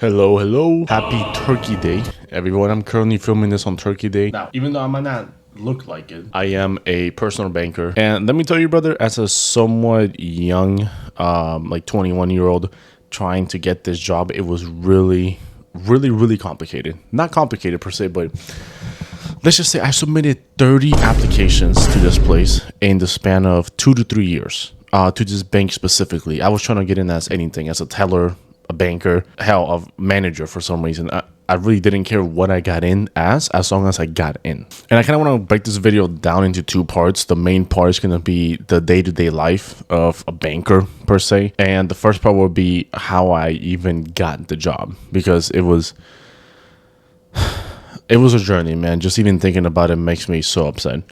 Hello, hello. Happy Turkey Day, everyone. I'm currently filming this on Turkey Day. Now, even though I might not look like it, I am a personal banker. And let me tell you, brother, as a somewhat young, like 21-year-old trying to get this job, it was really complicated. Not complicated per se, but let's just say I submitted 30 applications to this place in the span of 2 to 3 years. To this bank specifically. I was trying to get in as anything, as a teller, a banker, hell, a manager for some reason. I really didn't care what I got in as long as I got in. And I kind of want to break this video down into two parts. The main part is going to be the day-to-day life of a banker per se. And the first part will be how I even got the job, because it was a journey, man. Just even thinking about it makes me so upset.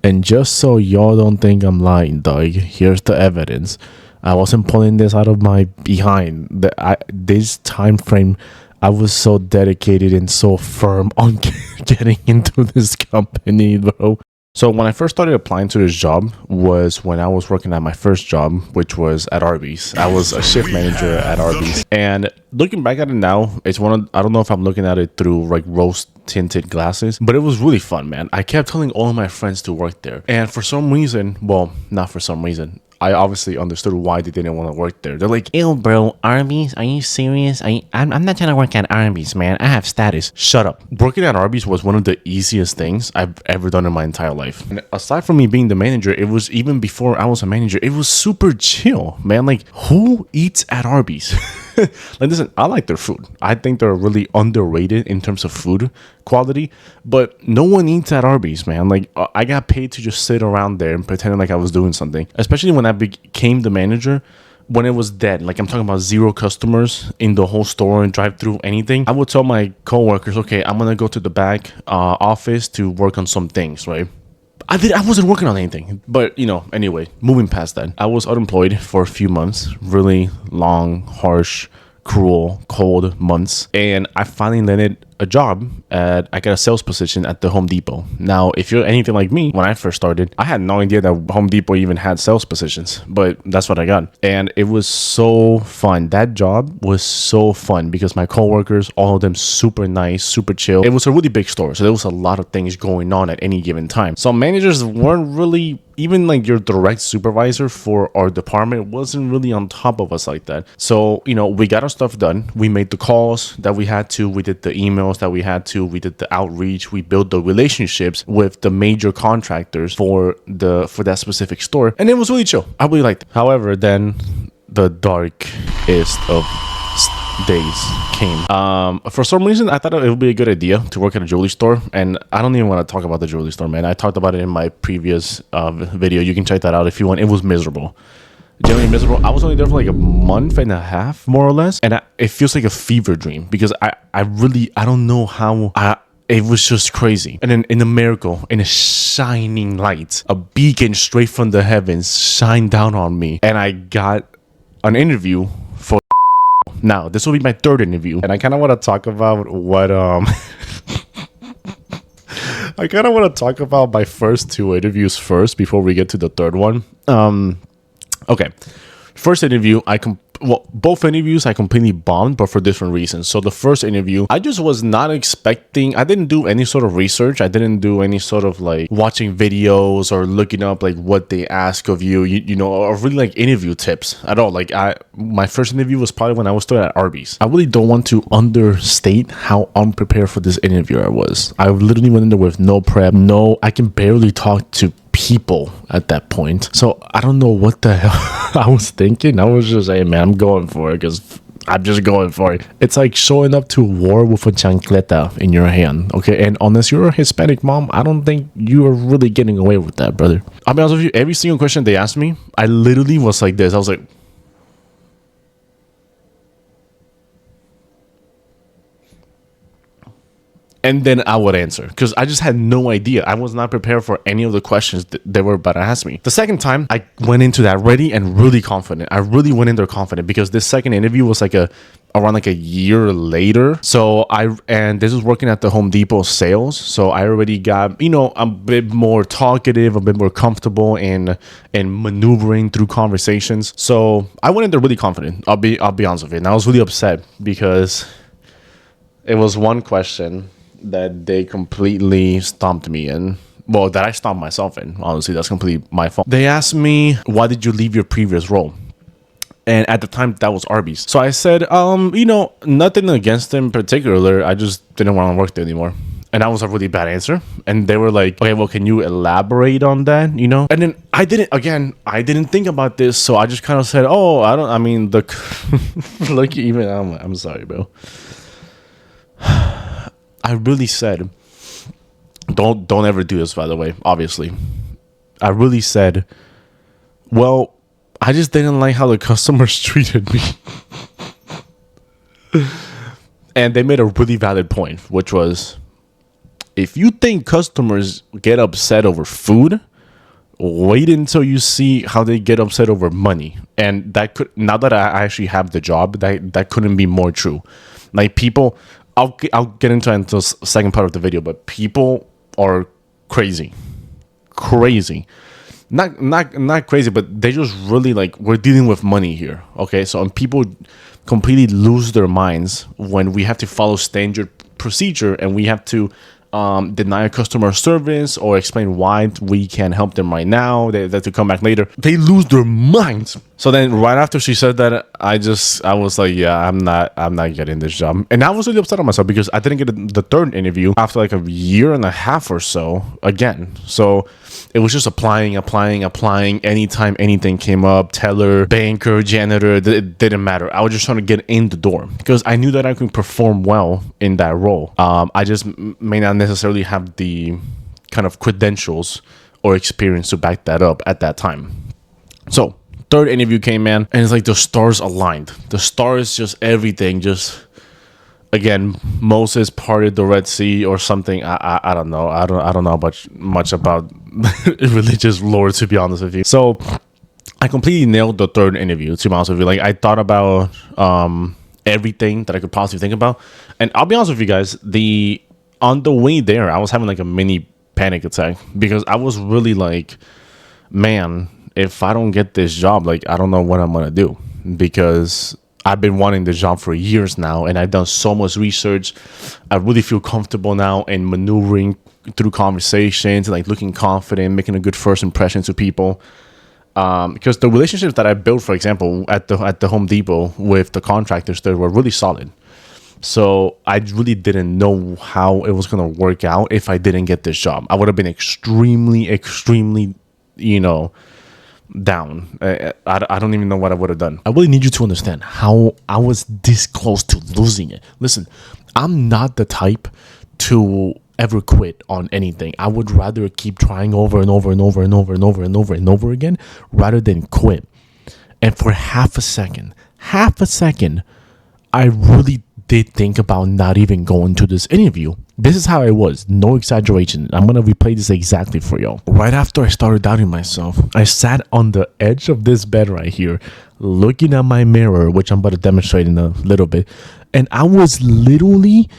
And just so y'all don't think I'm lying, dog, here's the evidence. I wasn't pulling this out of my behind. This time frame, I was so dedicated and so firm on getting into this company, bro. So when I first started applying to this job was when I was working at my first job, which was at Arby's. I was a shift manager at Arby's. And looking back at it now, it's I don't know if I'm looking at it through like rose tinted glasses, but it was really fun, man. I kept telling all of my friends to work there. And for some reason, well, not for some reason, I obviously understood why they didn't want to work there. They're like, ew, bro, Arby's? Are you serious? I'm not trying to work at Arby's, man. I have status. Shut up. Working at Arby's was one of the easiest things I've ever done in my entire life. And aside from me being the manager, it was even before I was a manager, it was super chill, man. Like, who eats at Arby's? Like, listen, I like their food. I think they're really underrated in terms of food quality, but no one eats at Arby's, man. Like, I got paid to just sit around there and pretending like I was doing something, especially when I became the manager. When it was dead, like I'm talking about 0 customers in the whole store and drive through anything, I would tell my coworkers, okay, I'm gonna go to the back office to work on some things, right? I wasn't working on anything, but anyway, moving past that, I was unemployed for a few months, really long, harsh, cruel, cold months, and I finally landed a job I got a sales position at the Home Depot. Now, if you're anything like me, when I first started, I had no idea that Home Depot even had sales positions, but that's what I got. And it was so fun. That job was so fun because my coworkers, all of them super nice, super chill. It was a really big store, so there was a lot of things going on at any given time. So managers weren't really, even like your direct supervisor for our department wasn't really on top of us like that. So, we got our stuff done. We made the calls that we had to. We did the emails that we had to. We did the outreach. We built the relationships with the major contractors for that specific store. And it was really chill. I really liked it. However, then the darkest of days came. For some reason, I thought it would be a good idea to work at a jewelry store, and I don't even want to talk about the jewelry store, man. I talked about it in my previous video. You can check that out if you want. It was miserable. Generally miserable. I was only there for like a month and a half, more or less, and it feels like a fever dream because I don't know how it was just crazy. And then in a miracle, in a shining light, a beacon straight from the heavens shined down on me, and I got an interview for. Now, this will be my 3rd interview, and I kind of want to talk about what I kind of want to talk about my first 2 interviews first before we get to the 3rd one. Okay, first interview, both interviews I completely bombed, but for different reasons. So the first interview, I just was not expecting. I didn't do any sort of research. I didn't do any sort of like watching videos or looking up like what they ask of you, or really like interview tips at all. Like my first interview was probably when I was still at Arby's. I really don't want to understate how unprepared for this interview I was. I literally went in there with no prep. I can barely talk to people at that point. So I don't know what the hell I was thinking. I was just saying, man, I'm going for it because I'm just going for it. It's like showing up to war with a chancleta in your hand, okay? And unless you're a Hispanic mom, I don't think you are really getting away with that, brother. I'll be honest with you, every single question they asked me, I literally was like this. I was like, and then I would answer because I just had no idea. I was not prepared for any of the questions that they were about to ask me. The second time, I went into that ready and really confident. I really went in there confident because this second interview was like around like a year later. So this was working at the Home Depot sales. So I already got, a bit more talkative, a bit more comfortable in maneuvering through conversations. So I went in there really confident. I'll be honest with you. And I was really upset because It was one question that they completely stomped me in. Well, that I stomped myself in. Honestly, that's completely my fault. They asked me, why did you leave your previous role? And at the time, that was Arby's. So I said, nothing against them in particular. I just didn't want to work there anymore. And that was a really bad answer. And they were like, okay, well, can you elaborate on that? And then I didn't think about this. So I just kind of said, look, even, I'm sorry, bro. I really said, don't ever do this, by the way, obviously. I really said, well, I just didn't like how the customers treated me. And they made a really valid point, which was, if you think customers get upset over food, wait until you see how they get upset over money. And that could, now that I actually have the job, that couldn't be more true. Like, people, I'll get into the second part of the video, but people are crazy. Not crazy, but they just really, like, we're dealing with money here. Okay, so and people completely lose their minds when we have to follow standard procedure and we have to deny customer service or explain why we can't help them right now. They have to come back later. They lose their minds. So then right after she said that, I was like, yeah, I'm not getting this job. And I was really upset on myself because I didn't get the third interview after like a year and a half or so again. So it was just applying. Anytime anything came up, teller, banker, janitor, it didn't matter. I was just trying to get in the door because I knew that I could perform well in that role. I just may not necessarily have the kind of credentials or experience to back that up at that time. So third interview came, man, and it's like the stars aligned. The stars, just everything, just again, Moses parted the Red Sea or something. I don't know. I don't know much about religious lore, to be honest with you. So I completely nailed the third interview, to be honest with you. Like, I thought about everything that I could possibly think about, and I'll be honest with you guys. On the way there, I was having like a mini panic attack because I was really like, man, if I don't get this job, like, I don't know what I'm gonna do, because I've been wanting this job for years now, and I've done so much research. I really feel comfortable now in maneuvering through conversations and like looking confident, making a good first impression to people. Because the relationships that I built, for example, at the Home Depot with the contractors there were really solid. So I really didn't know how it was gonna work out if I didn't get this job. I would have been extremely, down. I don't even know what I would have done. I really need you to understand how I was this close to losing it. Listen, I'm not the type to ever quit on anything. I would rather keep trying over and over again rather than quit. And for half a second, I really did think about not even going to this interview. This is how I was, no exaggeration. I'm gonna replay this exactly for y'all. Right after I started doubting myself, I sat on the edge of this bed right here, looking at my mirror, which I'm about to demonstrate in a little bit, and I was literally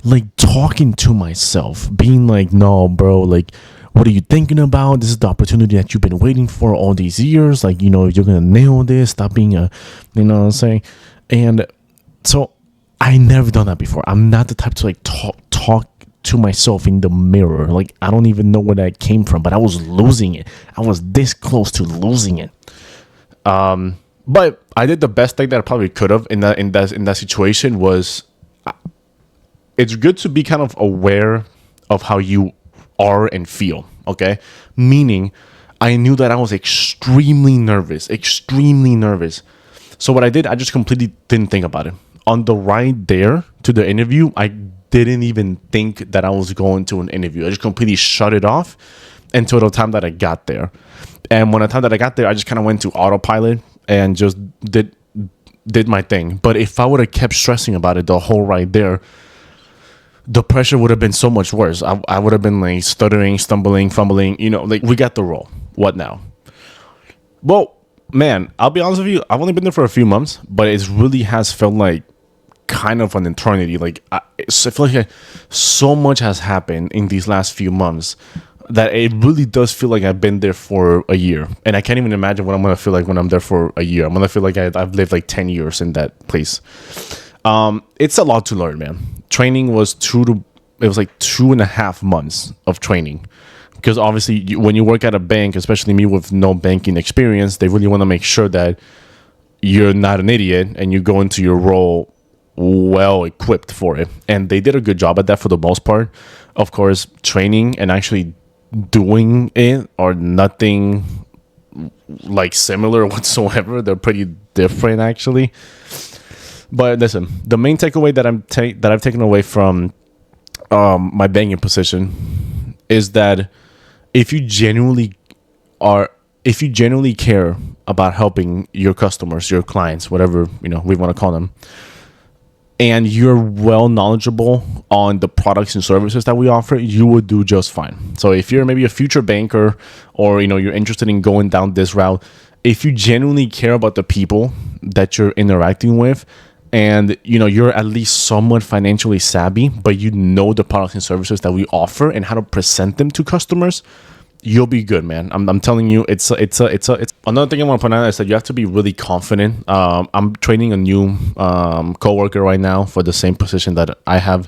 like talking to myself, being like, no, bro, like, what are you thinking about? This is the opportunity that you've been waiting for all these years. Like, you're gonna nail this. Stop being a, you know what I'm saying? And so I never done that before. I'm not the type to like talk to myself in the mirror. Like, I don't even know where that came from, but I was losing it. I was this close to losing it. But I did the best thing that I probably could have in that situation. Was it's good to be kind of aware of how you are and feel. Okay, meaning I knew that I was extremely nervous. So what I did, I just completely didn't think about it. On the ride there to the interview, I didn't even think that I was going to an interview. I just completely shut it off until the time that I got there. And when the time that I got there, I just kind of went to autopilot and just did my thing. But if I would have kept stressing about it the whole ride there, the pressure would have been so much worse. I would have been like stuttering, stumbling, fumbling, like, we got the role. What now? Well, man, I'll be honest with you. I've only been there for a few months, but it really has felt like kind of an eternity. Like, I feel like so much has happened in these last few months that it really does feel like I've been there for a year. And I can't even imagine what I'm going to feel like when I'm there for a year. I'm going to feel like I've lived like 10 years in that place. It's a lot to learn, man. training was it was like 2.5 months of training. Because obviously, when you work at a bank, especially me with no banking experience, they really want to make sure that you're not an idiot and you go into your role well equipped for it. And they did a good job at that for the most part. Of course, training and actually doing it are nothing like similar whatsoever. They're pretty different, actually. But listen, the main takeaway that I've taken away from my banking position is that if you genuinely care about helping your customers, your clients, whatever we want to call them, and you're well knowledgeable on the products and services that we offer, you will do just fine. So if you're maybe a future banker, or you're interested in going down this route, if you genuinely care about the people that you're interacting with, and you're at least somewhat financially savvy, but the products and services that we offer and how to present them to customers, you'll be good, man. I'm telling you, it's another thing I want to point out is that you have to be really confident. I'm training a new coworker right now for the same position that I have,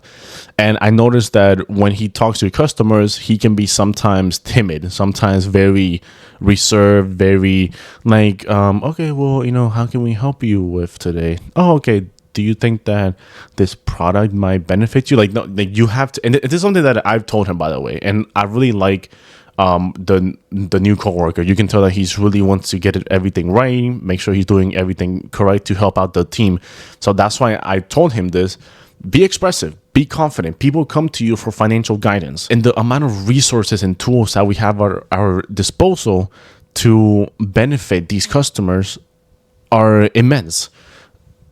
and I noticed that when he talks to customers, he can be sometimes timid, sometimes very reserved, very like, okay, well, how can we help you with today? Oh, okay. Do you think that this product might benefit you? Like, no, like you have to, and it is something that I've told him, by the way, and I really like the new coworker. You can tell that he's really wants to get everything right, make sure he's doing everything correct to help out the team. So that's why I told him this. Be expressive, be confident. People come to you for financial guidance, and the amount of resources and tools that we have at our disposal to benefit these customers are immense.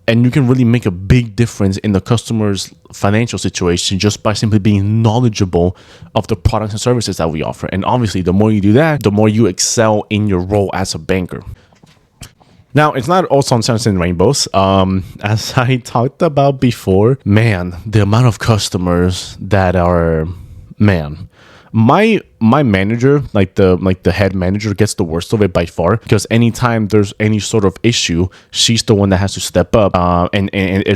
And you can really make a big difference in the customer's financial situation just by simply being knowledgeable of the products and services that we offer. And obviously, the more you do that, the more you excel in your role as a banker. Now, it's not all sunshine and rainbows. As I talked about before, man, the amount of customers that are, my manager, like the head manager, gets the worst of it by far, because anytime there's any sort of issue, she's the one that has to step up and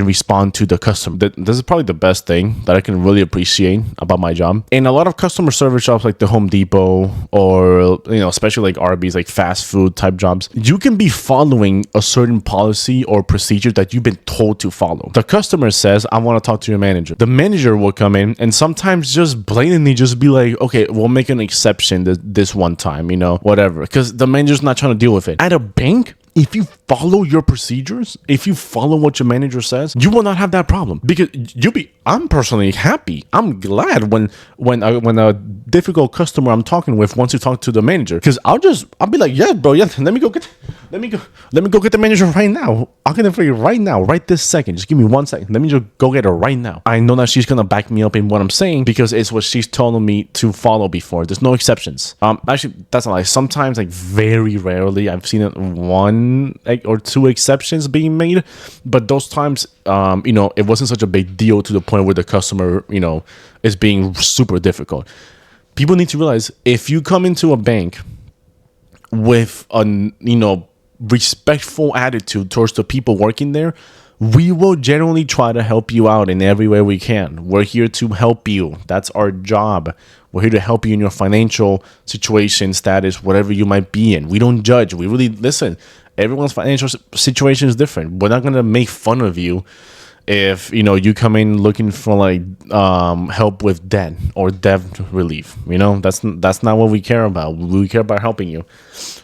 respond to the customer. This is probably the best thing that I can really appreciate about my job. In a lot of customer service jobs like the Home Depot, or especially like Arby's, like fast food type jobs, you can be following a certain policy or procedure that you've been told to follow. The customer says, I want to talk to your manager. The manager will come in and sometimes just blatantly just be like, okay, we'll make an exception this one time, whatever, because the manager's not trying to deal with it. At a bank, if you follow your procedures, if you follow what your manager says, you will not have that problem, because I'm personally happy. I'm glad when a difficult customer I'm talking with wants to talk to the manager, because I'll be like, yeah, bro, yeah, let me go get the manager right now. I'll get it for you right now, right this second. Just give me 1 second. Let me just go get her right now. I know that she's gonna back me up in what I'm saying, because it's what she's telling me to follow before. There's no exceptions. Actually, that's a lie. Sometimes, like very rarely, I've seen it one or two exceptions being made, but those times, it wasn't such a big deal to the point where the customer, is being super difficult. People need to realize, if you come into a bank with a respectful attitude towards the people working there, we will generally try to help you out in every way we can. We're here to help you. That's our job. We're here to help you in your financial situation, status, whatever you might be in. We don't judge. We really listen. Everyone's financial situation is different. We're not going to make fun of you if you come in looking for like help with debt or debt relief. That's not what we care about. We care about helping you.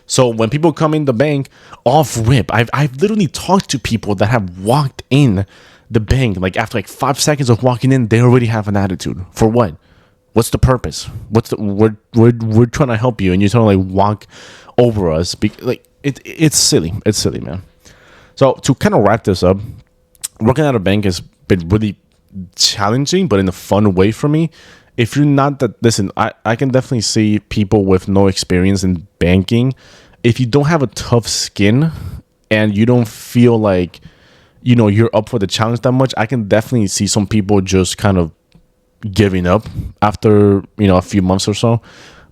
So when people come in the bank off rip, I've literally talked to people that have walked in the bank, like after like 5 seconds of walking in, they already have an attitude. For what? What's the purpose? We're trying to help you, and you're trying to like walk over us. It's silly. It's silly, man. So to kind of wrap this up, working at a bank has been really challenging, but in a fun way for me. If you're not that, listen, I can definitely see people with no experience in banking. If you don't have a tough skin and you don't feel like, you're up for the challenge that much, I can definitely see some people just kind of giving up after, a few months or so.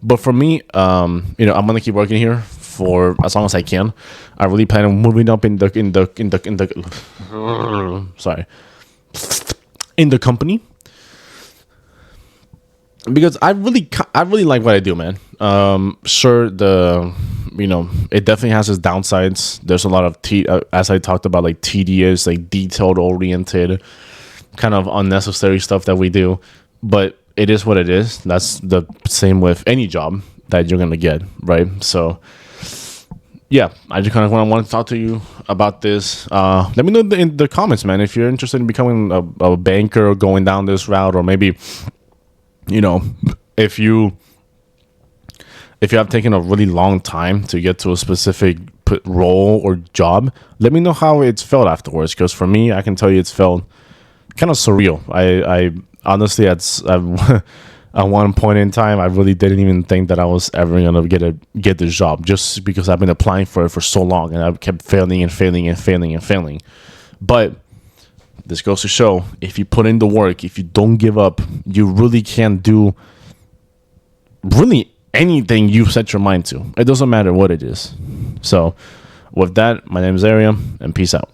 But for me, I'm going to keep working here for as long as I can. I really plan on moving up in the company. because I really like what I do, man. Sure, it definitely has its downsides. There's a lot of as I talked about, like tedious, like detailed oriented, kind of unnecessary stuff that we do, but it is what it is. That's the same with any job that you're gonna get, right? So yeah, I just kind of want to talk to you about this. Let me know in the comments, man, if you're interested in becoming a banker or going down this route, or maybe, you know, if you have taken a really long time to get to a specific role or job. Let me know how it's felt afterwards, because for me, I can tell you it's felt kind of surreal. I honestly, at one point in time, I really didn't even think that I was ever gonna get this job, just because I've been applying for it for so long, and I kept failing and failing and failing and failing. But this goes to show, if you put in the work, if you don't give up, you really can do really anything you set your mind to. It doesn't matter what it is. So with that, my name is Aria, and peace out.